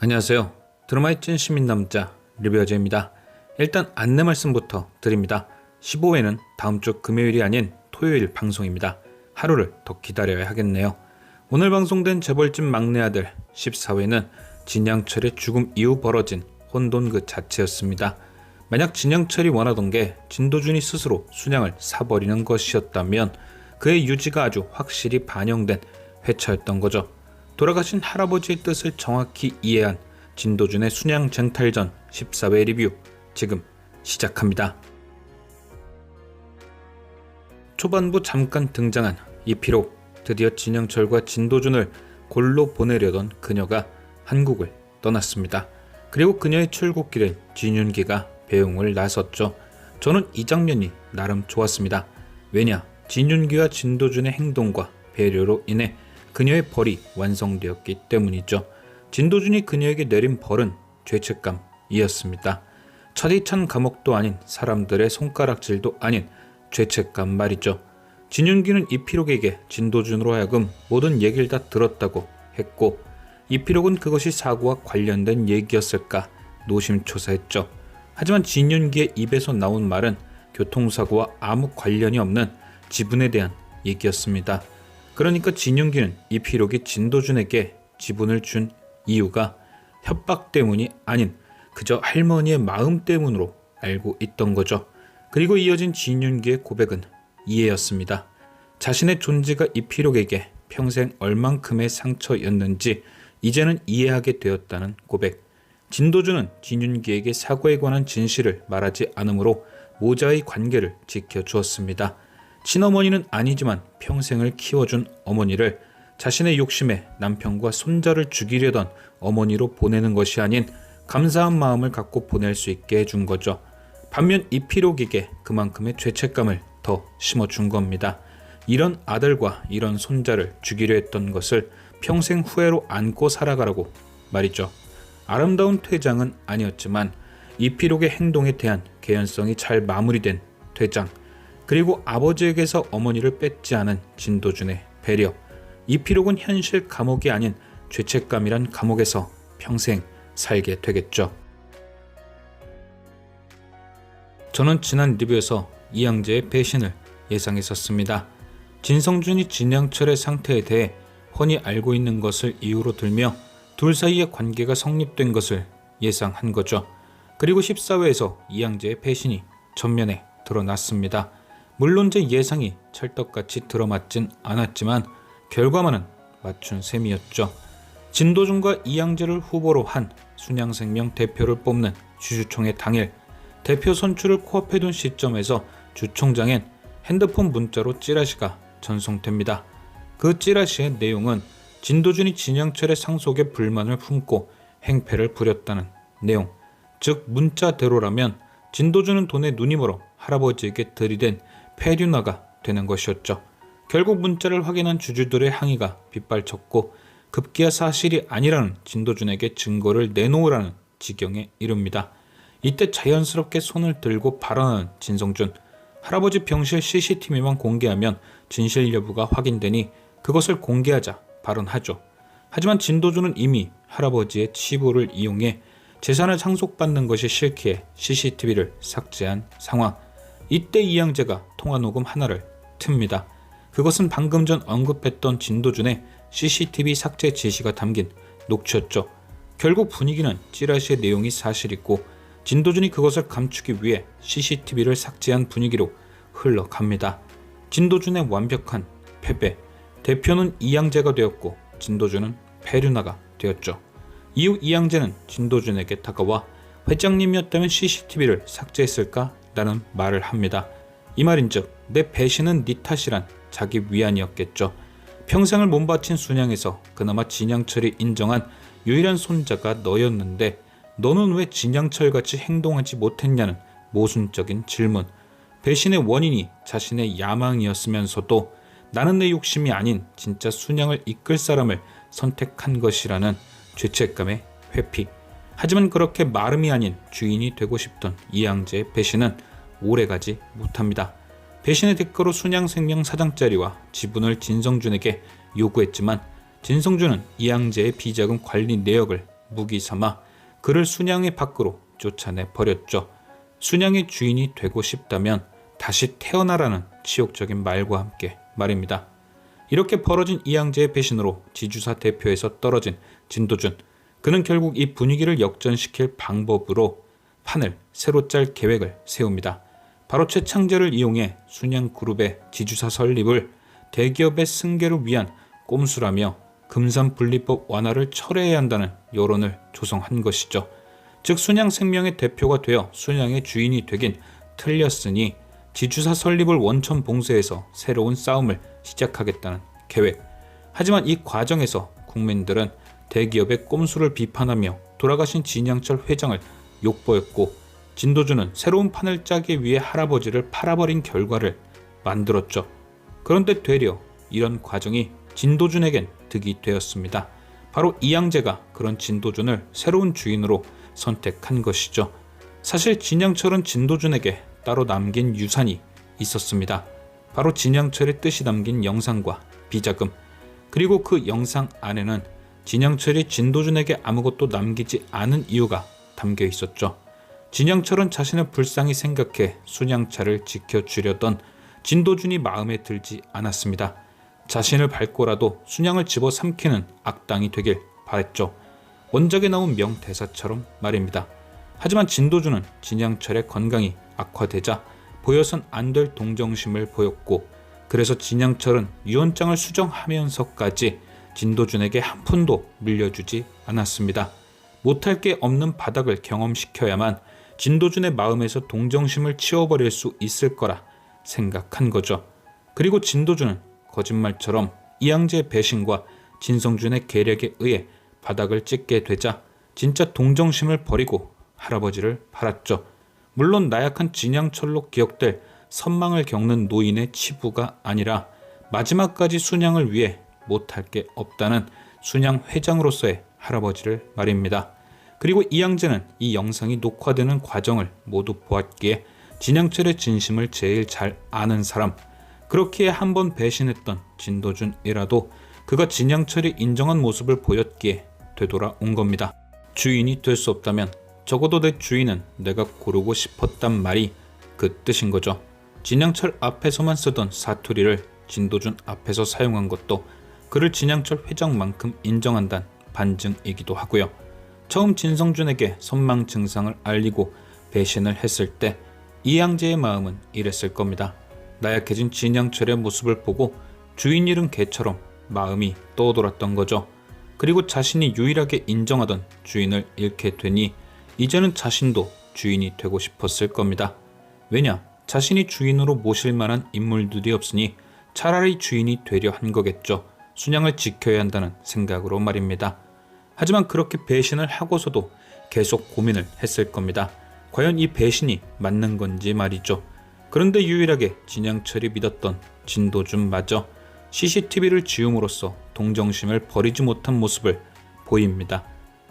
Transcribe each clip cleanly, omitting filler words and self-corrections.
안녕하세요. 드라마의 찐 시민남자 리뷰어제입니다. 일단 안내 말씀부터 드립니다. 15회는 다음 주 금요일이 아닌 토요일 방송입니다. 하루를 더 기다려야 하겠네요. 오늘 방송된 재벌집 막내 아들 14회는 진양철의 죽음 이후 벌어진 혼돈 그 자체였습니다. 만약 진양철이 원하던 게 진도준이 스스로 순양을 사버리는 것이었다면 그의 유지가 아주 확실히 반영된 회차였던 거죠. 돌아가신 할아버지의 뜻을 정확히 이해한 진도준의 순양 쟁탈전 14회 리뷰 지금 시작합니다. 초반부 잠깐 등장한 이필옥, 드디어 진양철과 진도준을 골로 보내려던 그녀가 한국을 떠났습니다. 그리고 그녀의 출국길에 진윤기가 배웅을 나섰죠. 저는 이 장면이 나름 좋았습니다. 왜냐, 진윤기와 진도준의 행동과 배려로 인해 그녀의 벌이 완성되었기 때문이죠. 진도준이 그녀에게 내린 벌은 죄책감이었습니다. 차디찬 감옥도 아닌 사람들의 손가락질도 아닌 죄책감 말이죠. 진윤기는 이필옥에게 진도준으로 하여금 모든 얘기를 다 들었다고 했고, 이필옥은 그것이 사고와 관련된 얘기였을까 노심초사했죠. 하지만 진윤기의 입에서 나온 말은 교통사고와 아무 관련이 없는 지분에 대한 얘기였습니다. 그러니까 진윤기는 이필옥이 진도준에게 지분을 준 이유가 협박 때문이 아닌 그저 할머니의 마음 때문으로 알고 있던 거죠. 그리고 이어진 진윤기의 고백은 이해였습니다. 자신의 존재가 이필옥에게 평생 얼만큼의 상처였는지 이제는 이해하게 되었다는 고백. 진도준은 진윤기에게 사고에 관한 진실을 말하지 않으므로 모자의 관계를 지켜주었습니다. 친어머니는 아니지만 평생을 키워준 어머니를 자신의 욕심에 남편과 손자를 죽이려던 어머니로 보내는 것이 아닌 감사한 마음을 갖고 보낼 수 있게 해준 거죠. 반면 이필옥에게 그만큼의 죄책감을 더 심어준 겁니다. 이런 아들과 이런 손자를 죽이려 했던 것을 평생 후회로 안고 살아가라고 말이죠. 아름다운 퇴장은 아니었지만 이필옥의 행동에 대한 개연성이 잘 마무리된 퇴장, 그리고 아버지에게서 어머니를 뺏지 않은 진도준의 배려. 이필옥은 현실 감옥이 아닌 죄책감이란 감옥에서 평생 살게 되겠죠. 저는 지난 리뷰에서 이양재의 배신을 예상했었습니다. 진성준이 진양철의 상태에 대해 훤히 알고 있는 것을 이유로 들며 둘 사이의 관계가 성립된 것을 예상한 거죠. 그리고 14회에서 이양재의 배신이 전면에 드러났습니다. 물론 제 예상이 찰떡같이 들어맞진 않았지만 결과만은 맞춘 셈이었죠. 진도준과 이양재를 후보로 한 순양생명 대표를 뽑는 주주총회 당일, 대표 선출을 코앞에 둔 시점에서 주총장엔 핸드폰 문자로 찌라시가 전송됩니다. 그 찌라시의 내용은 진도준이 진양철의 상속에 불만을 품고 행패를 부렸다는 내용, 즉 문자대로라면 진도준은 돈에 눈이 멀어 할아버지에게 들이댄 폐륜화가 되는 것이었죠. 결국 문자를 확인한 주주들의 항의가 빗발쳤고 급기야 사실이 아니라는 진도준에게 증거를 내놓으라는 지경에 이릅니다. 이때 자연스럽게 손을 들고 발언하는 진성준. 할아버지 병실 CCTV만 공개하면 진실 여부가 확인되니 그것을 공개하자 발언하죠. 하지만 진도준은 이미 할아버지의 치부를 이용해 재산을 상속받는 것이 싫기에 CCTV를 삭제한 상황. 이때 이양재가 통화녹음 하나를 틉니다. 그것은 방금 전 언급했던 진도준의 CCTV 삭제 지시가 담긴 녹취였죠. 결국 분위기는 찌라시의 내용이 사실이고 진도준이 그것을 감추기 위해 CCTV를 삭제한 분위기로 흘러갑니다. 진도준의 완벽한 패배. 대표는 이양재가 되었고 진도준은 폐륜화가 되었죠. 이후 이양재는 진도준에게 다가와 회장님이었다면 CCTV를 삭제했을까? 라는 말을 합니다. 이 말인즉 내 배신은 네 탓이란 자기 위안이었겠죠. 평생을 몸바친 순양에서 그나마 진양철이 인정한 유일한 손자가 너였는데 너는 왜 진양철같이 행동하지 못했냐는 모순적인 질문. 배신의 원인이 자신의 야망이었으면서도 나는 내 욕심이 아닌 진짜 순양을 이끌 사람을 선택한 것이라는 죄책감의 회피. 하지만 그렇게 마름이 아닌 주인이 되고 싶던 이양재의 배신은 오래가지 못합니다. 배신의 대가로 순양생명 사장자리와 지분을 진성준에게 요구했지만 진성준은 이양재의 비자금 관리 내역을 무기 삼아 그를 순양의 밖으로 쫓아내 버렸죠. 순양의 주인이 되고 싶다면 다시 태어나라는 치욕적인 말과 함께 말입니다. 이렇게 벌어진 이양제의 배신으로 지주사 대표에서 떨어진 진도준. 그는 결국 이 분위기를 역전시킬 방법으로 판을 새로 짤 계획을 세웁니다. 바로 최창제를 이용해 순양그룹의 지주사 설립을 대기업의 승계를 위한 꼼수라며 금산분리법 완화를 철회해야 한다는 여론을 조성한 것이죠. 즉 순양생명의 대표가 되어 순양의 주인이 되긴 틀렸으니 지주사 설립을 원천 봉쇄해서 새로운 싸움을 시작하겠다는 계획. 하지만 이 과정에서 국민들은 대기업의 꼼수를 비판하며 돌아가신 진양철 회장을 욕보였고 진도준은 새로운 판을 짜기 위해 할아버지를 팔아버린 결과를 만들었죠. 그런데 되려 이런 과정이 진도준에겐 득이 되었습니다. 바로 이양제가 그런 진도준을 새로운 주인으로 선택한 것이죠. 사실 진양철은 진도준에게 따로 남긴 유산이 있었습니다. 바로 진양철의 뜻이 담긴 영상과 비자금, 그리고 그 영상 안에는 진양철이 진도준에게 아무것도 남기지 않은 이유가 담겨 있었죠. 진양철은 자신을 불쌍히 생각해 순양차를 지켜주려던 진도준이 마음에 들지 않았습니다. 자신을 밟고라도 순양을 집어삼키는 악당이 되길 바랬죠. 원작에 나온 명대사처럼 말입니다. 하지만 진도준은 진양철의 건강이 악화되자 보여선 안 될 동정심을 보였고, 그래서 진양철은 유언장을 수정하면서까지 진도준에게 한 푼도 물려주지 않았습니다. 못할 게 없는 바닥을 경험시켜야만 진도준의 마음에서 동정심을 치워버릴 수 있을 거라 생각한 거죠. 그리고 진도준은 거짓말처럼 이양제의 배신과 진성준의 계략에 의해 바닥을 찍게 되자 진짜 동정심을 버리고 할아버지를 팔았죠. 물론 나약한 진양철로 기억될 선망을 겪는 노인의 치부가 아니라 마지막까지 순양을 위해 못할 게 없다는 순양 회장으로서의 할아버지를 말입니다. 그리고 이양제는 이 영상이 녹화되는 과정을 모두 보았기에 진양철의 진심을 제일 잘 아는 사람, 그렇기에 한 번 배신했던 진도준이라도 그가 진양철이 인정한 모습을 보였기에 되돌아온 겁니다. 주인이 될 수 없다면 적어도 내 주인은 내가 고르고 싶었단 말이 그 뜻인 거죠. 진양철 앞에서만 쓰던 사투리를 진도준 앞에서 사용한 것도 그를 진양철 회장만큼 인정한다는 반증이기도 하고요. 처음 진성준에게 선망 증상을 알리고 배신을 했을 때 이양제의 마음은 이랬을 겁니다. 나약해진 진양철의 모습을 보고 주인 잃은 개처럼 마음이 떠돌았던 거죠. 그리고 자신이 유일하게 인정하던 주인을 잃게 되니 이제는 자신도 주인이 되고 싶었을 겁니다. 왜냐? 자신이 주인으로 모실 만한 인물들이 없으니 차라리 주인이 되려 한 거겠죠. 순양을 지켜야 한다는 생각으로 말입니다. 하지만 그렇게 배신을 하고서도 계속 고민을 했을 겁니다. 과연 이 배신이 맞는 건지 말이죠. 그런데 유일하게 진양철이 믿었던 진도준마저 CCTV를 지움으로써 동정심을 버리지 못한 모습을 보입니다.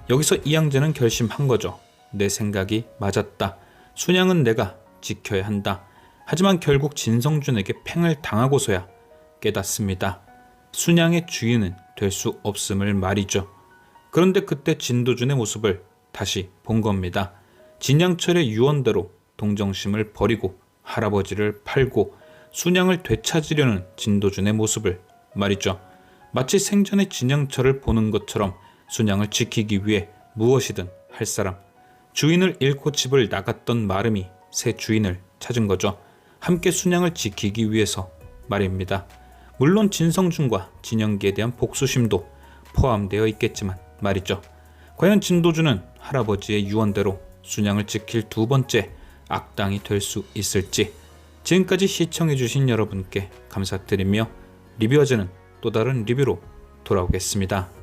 여기서 이양제는 결심한 거죠. 내 생각이 맞았다. 순양은 내가 지켜야 한다. 하지만 결국 진성준에게 팽을 당하고서야 깨닫습니다. 순양의 주인은 될 수 없음을 말이죠. 그런데 그때 진도준의 모습을 다시 본 겁니다. 진양철의 유언대로 동정심을 버리고 할아버지를 팔고 순양을 되찾으려는 진도준의 모습을 말이죠. 마치 생전에 진양철을 보는 것처럼 순양을 지키기 위해 무엇이든 할 사람. 주인을 잃고 집을 나갔던 마름이 새 주인을 찾은 거죠. 함께 순양을 지키기 위해서 말입니다. 물론 진성준과 진영기에 대한 복수심도 포함되어 있겠지만 말이죠. 과연 진도준은 할아버지의 유언대로 순양을 지킬 두 번째 악당이 될 수 있을지. 지금까지 시청해주신 여러분께 감사드리며 리뷰어즈는 또 다른 리뷰로 돌아오겠습니다.